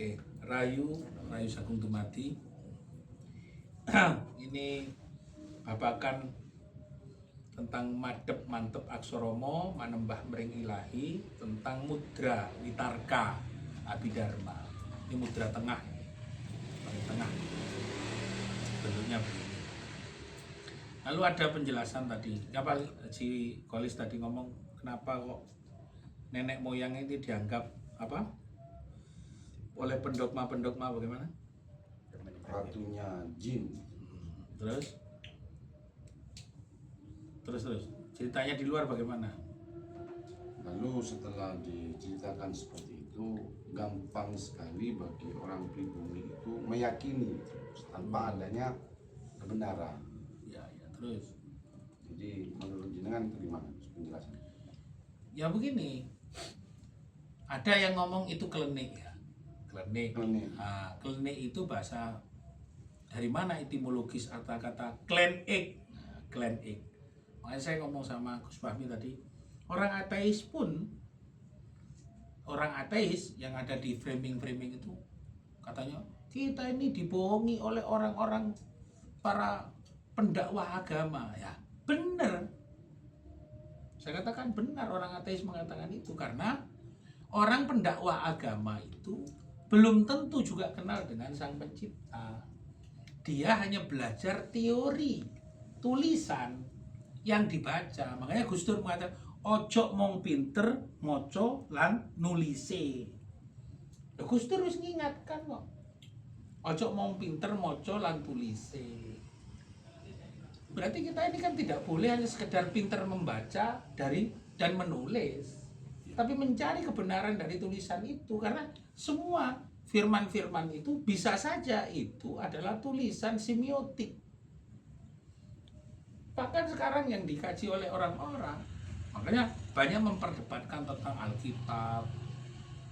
Oke, Rayu Sagung Dumadi. Ini babakan tentang madep mantep aksoromo manembah mring ilahi, tentang mudra witarka abhidharma. Ini mudra tengah, paling tengah bentuknya begini. Lalu ada penjelasan tadi, apa si Kolis tadi ngomong kenapa kok nenek moyang ini dianggap apa oleh pendogma bagaimana? Ratunya jin. Terus ceritanya di luar bagaimana? Lalu setelah diceritakan seperti itu, gampang sekali bagi orang pribumi itu meyakini tanpa adanya kebenaran. Ya, terus. Jadi menurut jenengan itu gimana penjelasan? Ya begini, ada yang ngomong itu klenik ya, klenik. Nah, klenik itu bahasa dari mana etimologis kata klenik, klenik. Makanya saya ngomong sama Gus Fahmi tadi, orang ateis yang ada di framing itu katanya kita ini dibohongi oleh orang-orang para pendakwah agama. Ya benar, saya katakan benar orang ateis mengatakan itu, karena orang pendakwah agama itu belum tentu juga kenal dengan Sang Pencipta. Dia hanya belajar teori, tulisan yang dibaca. Makanya Gus Dur mengatakan ojo mong pinter moco lan nulise. Gus Dur harus mengingatkan kok, ojo mong pinter moco lan tulise. Berarti kita ini kan tidak boleh hanya sekedar pinter membaca dan menulis, tapi mencari kebenaran dari tulisan itu. Karena semua firman-firman itu bisa saja itu adalah tulisan semiotik. Bahkan sekarang yang dikaji oleh orang-orang, makanya banyak memperdebatkan tentang Alkitab.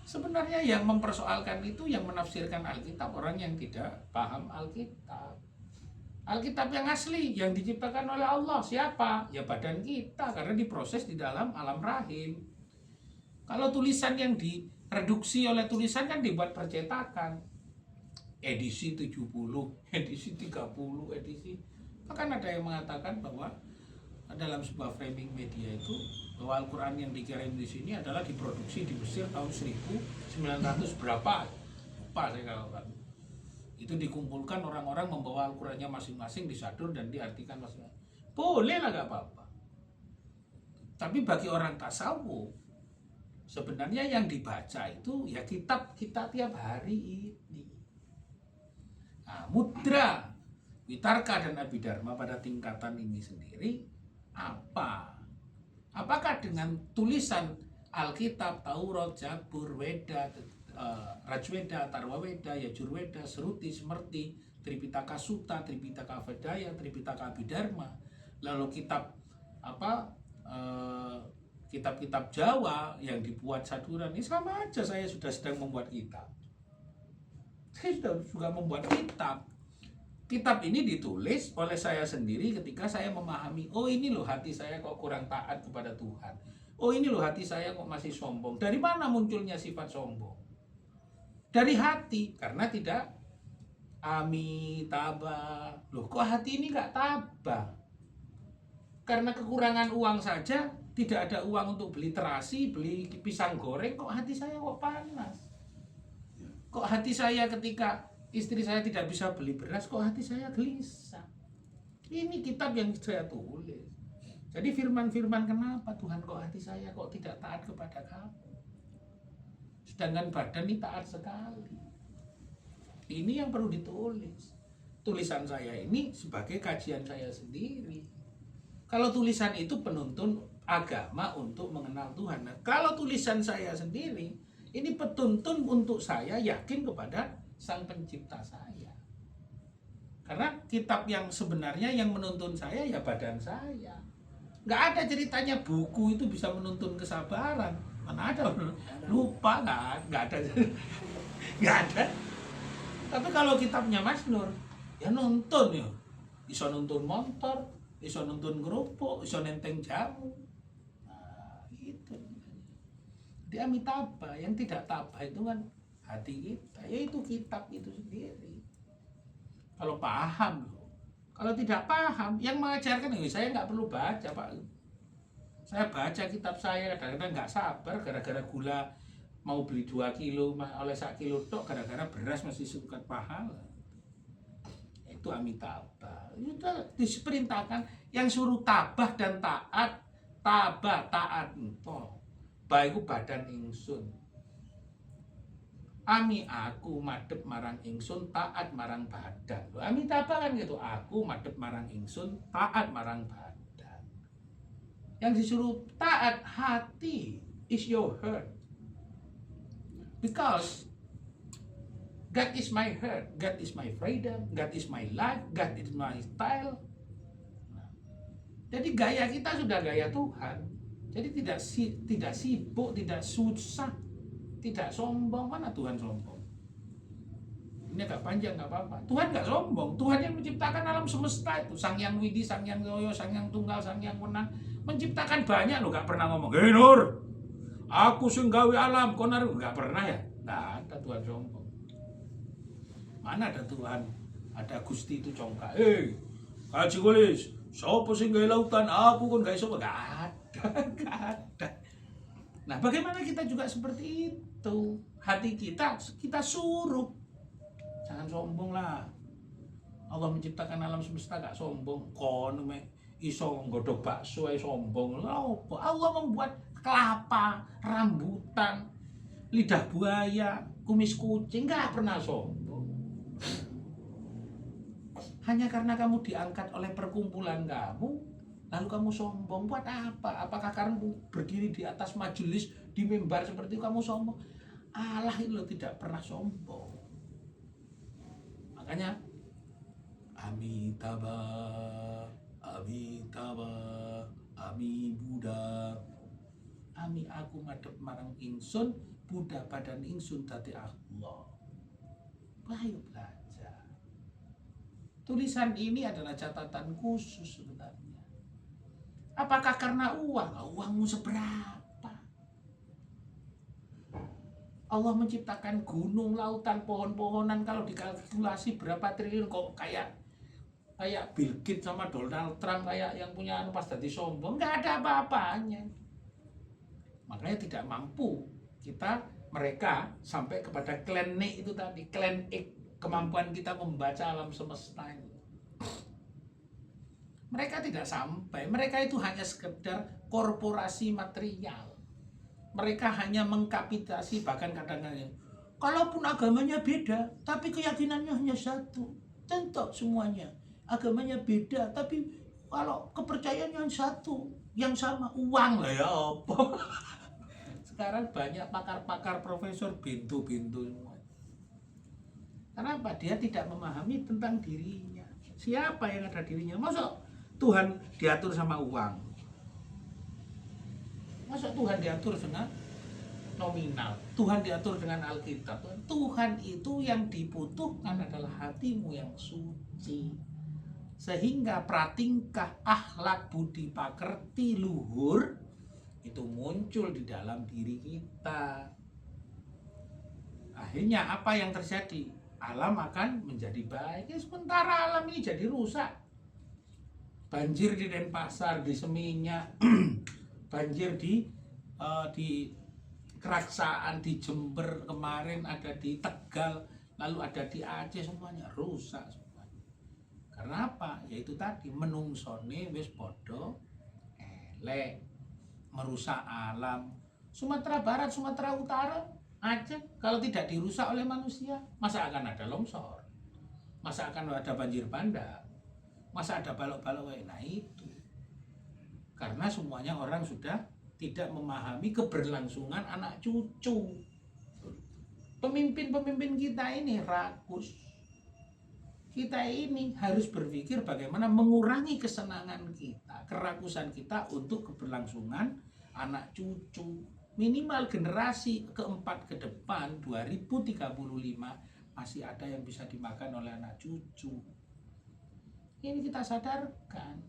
Sebenarnya yang mempersoalkan itu, yang menafsirkan Alkitab, orang yang tidak paham Alkitab. Alkitab yang asli, yang diciptakan oleh Allah, siapa? Ya badan kita, karena diproses di dalam alam rahim. Kalau tulisan yang direduksi oleh tulisan kan dibuat percetakan, edisi 70, edisi 30, edisi. Bahkan ada yang mengatakan bahwa dalam sebuah framing media itu, bahwa Al-Quran yang dikirim di sini adalah diproduksi di Mesir tahun 1900 berapa, lupa saya kalau kan. Itu dikumpulkan orang-orang membawa Al-Qurannya masing-masing, disadur dan diartikan masing-masing. Boleh lah, gak apa-apa. Tapi bagi orang tasawuf, sebenarnya yang dibaca itu ya kitab kita tiap hari ini. Nah, mudra witarka dan abhidharma pada tingkatan ini sendiri apa? Apakah dengan tulisan Alkitab, Taurat, Zabur, Weda, Rajweda, Tarwaweda, Yajurweda, Seruti, Semerti, Tripitaka Sutta, Tripitaka Vedaya, Tripitaka Abhidharma, lalu kitab kitab-kitab Jawa yang dibuat saduran, ini sama aja saya sudah sedang membuat kitab. Saya sudah juga membuat kitab. Kitab ini ditulis oleh saya sendiri ketika saya memahami, oh ini loh hati saya kok kurang taat kepada Tuhan. Oh ini loh hati saya kok masih sombong. Dari mana munculnya sifat sombong? Dari hati, karena tidak amitabha. Loh kok hati ini gak tabah? Karena kekurangan uang saja, tidak ada uang untuk beli terasi, beli pisang goreng, kok hati saya kok panas? Kok hati saya ketika istri saya tidak bisa beli beras, kok hati saya gelisah? Ini kitab yang saya tulis. Jadi firman-firman, kenapa Tuhan kok hati saya kok tidak taat kepada kamu? Sedangkan badan ini taat sekali. Ini yang perlu ditulis. Tulisan saya ini sebagai kajian saya sendiri. Kalau tulisan itu penuntun agama untuk mengenal Tuhan. Nah, kalau tulisan saya sendiri, ini petuntun untuk saya yakin kepada Sang Pencipta saya. Karena kitab yang sebenarnya yang menuntun saya ya badan saya. Nggak ada ceritanya buku itu bisa menuntun kesabaran. Mana ada? Lupa, nggak ada. Nggak ada. Tapi kalau kitabnya Mas Nur, ya nuntun ya. Bisa nuntun motor, bisa nuntun kerupuk, bisa nenteng jamu. Nah, itu. Di amitabha, yang tidak tabah itu kan hati kita, yaitu kitab itu sendiri. Kalau paham loh. Kalau tidak paham, yang mengajarkan saya nggak perlu baca Pak. Saya baca kitab saya kadang-kadang nggak sabar gara-gara gula mau beli 2 kilo oleh 1 kilo tok, gara-gara beras masih sukat pahala. Itu Amitabha. Itu diperintahkan yang suruh tabah dan taat, tabah taat ento. Baiku badan ingsun. Ami aku madhep marang ingsun, taat marang badan. Amitabha kan gitu, aku madhep marang ingsun, taat marang badan. Yang disuruh taat hati is your heart. Because God is my heart, God is my freedom, God is my life, God is my style. Jadi gaya kita sudah gaya Tuhan. Jadi tidak sibuk, tidak susah, tidak sombong. Mana Tuhan sombong? Ini agak panjang, nggak apa-apa. Tuhan nggak sombong. Tuhan yang menciptakan alam semesta itu, Sang Yang Widi, Sang Yang Yoyo, Sang Yang Tunggal, Sang Yang Menang, menciptakan banyak loh. Nggak pernah ngomong, "Hei Nur, aku sing gawe alam, konar." Nggak pernah ya. Nggak ada Tuhan sombong. Mana ada Tuhan? Ada Gusti itu congkak. Kaji Kulis, sopo sing gawe lautan, aku kan gawe sopo. Nggak ada, nggak ada. Nah, bagaimana kita juga seperti itu? Hati kita suruh. Jangan sombong lah. Allah menciptakan alam semesta gak sombong. Kono mek iso nggodhog bakso ae sombong. Lha opo? Allah membuat kelapa, rambutan, lidah buaya, kumis kucing, gak pernah sombong. Hanya karena kamu diangkat oleh perkumpulan kamu, lalu kamu sombong. Buat apa? Apakah karena berdiri di atas majelis, di mimbar seperti itu kamu sombong? Allah itu tidak pernah sombong. Makanya Amitabha, Amitabha, Ami Buddha. Ami aku madhep marang ingsun, Buddha badan ingsun dadi Allah. Ayo belajar. Tulisan ini adalah catatan khusus sebenarnya. Apakah karena uang? Uangmu seberapa? Allah menciptakan gunung, lautan, pohon-pohonan, kalau dikalkulasi berapa triliun, kok kayak Bill Gates sama Donald Trump, kayak yang punya pas dadi sombong, nggak ada apa-apanya. Makanya tidak mampu mereka sampai kepada clan E itu tadi, clan E, kemampuan kita membaca alam semesta ini. Mereka tidak sampai, mereka itu hanya sekedar korporasi material. Mereka hanya mengkapitalisasi, bahkan kadang-kadang kalaupun agamanya beda, tapi keyakinannya hanya satu. Tentu semuanya agamanya beda, tapi kalau kepercayaannya satu, yang sama, uang lah ya apa. Sekarang banyak pakar-pakar, profesor, bintu-bintu semua. Kenapa? Dia tidak memahami tentang dirinya. Siapa yang ada dirinya? Masa Tuhan diatur sama uang? Masa Tuhan diatur dengan nominal? Tuhan diatur dengan Alkitab? Tuhan itu yang dibutuhkan adalah hatimu yang suci. Sehingga pratingkah, akhlak, budi pakerti, luhur itu muncul di dalam diri kita. Akhirnya apa yang terjadi? Alam akan menjadi baik. Sementara alam ini jadi rusak. Banjir di Denpasar, di Seminyak, banjir di Keraksaan, di Jember kemarin, ada di Tegal, lalu ada di Aceh, semuanya rusak semuanya. Karena apa? Yaitu tadi menungsone wis padha elek, merusak alam. Sumatera Barat, Sumatera Utara, Aceh kalau tidak dirusak oleh manusia, masa akan ada longsor? Masa akan ada banjir bandang? Masa ada balok-balok? Nah itu. Karena semuanya orang sudah tidak memahami keberlangsungan anak cucu. Pemimpin-pemimpin kita ini rakus. Kita ini harus berpikir bagaimana mengurangi kesenangan kita, kerakusan kita untuk keberlangsungan anak cucu. Minimal generasi keempat ke depan, 2035 masih ada yang bisa dimakan oleh anak cucu. Ini kita sadarkan.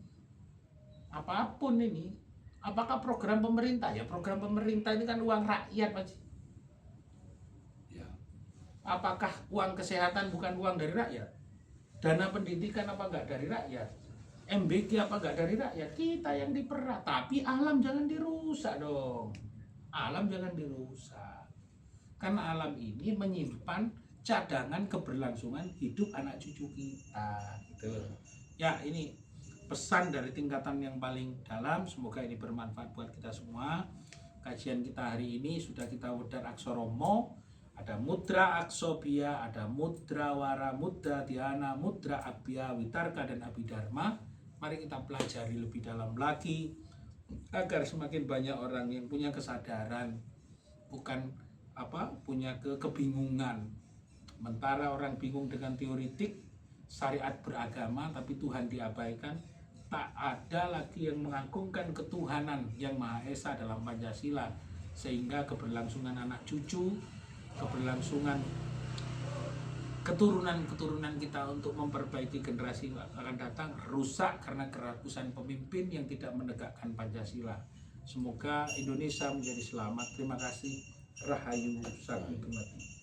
Apapun ini, apakah program pemerintah? Ya program pemerintah ini kan uang rakyat, Pak. Ya. Apakah uang kesehatan bukan uang dari rakyat? Dana pendidikan apa enggak dari rakyat? MBG apa enggak dari rakyat? Kita yang diperah. Tapi alam jangan dirusak dong. Alam jangan dirusak. Karena alam ini menyimpan cadangan keberlangsungan hidup anak cucu kita gitu. Ya, ini pesan dari tingkatan yang paling dalam. Semoga ini bermanfaat buat kita semua. Kajian kita hari ini sudah kita wedar aksara mo, ada mudra aksobia, ada mudra wara, mudra dhyana, mudra abya, witarka dan abhidharma. Mari kita pelajari lebih dalam lagi agar semakin banyak orang yang punya kesadaran, bukan punya kebingungan. Sementara orang bingung dengan teoritik syariat beragama tapi Tuhan diabaikan, tak ada lagi yang mengagungkan ketuhanan yang Maha Esa dalam Pancasila, sehingga keberlangsungan anak cucu, keberlangsungan keturunan-keturunan kita untuk memperbaiki generasi akan datang rusak karena kerakusan pemimpin yang tidak menegakkan Pancasila. Semoga Indonesia menjadi selamat. Terima kasih. Rahayu Sarwi Dumadi.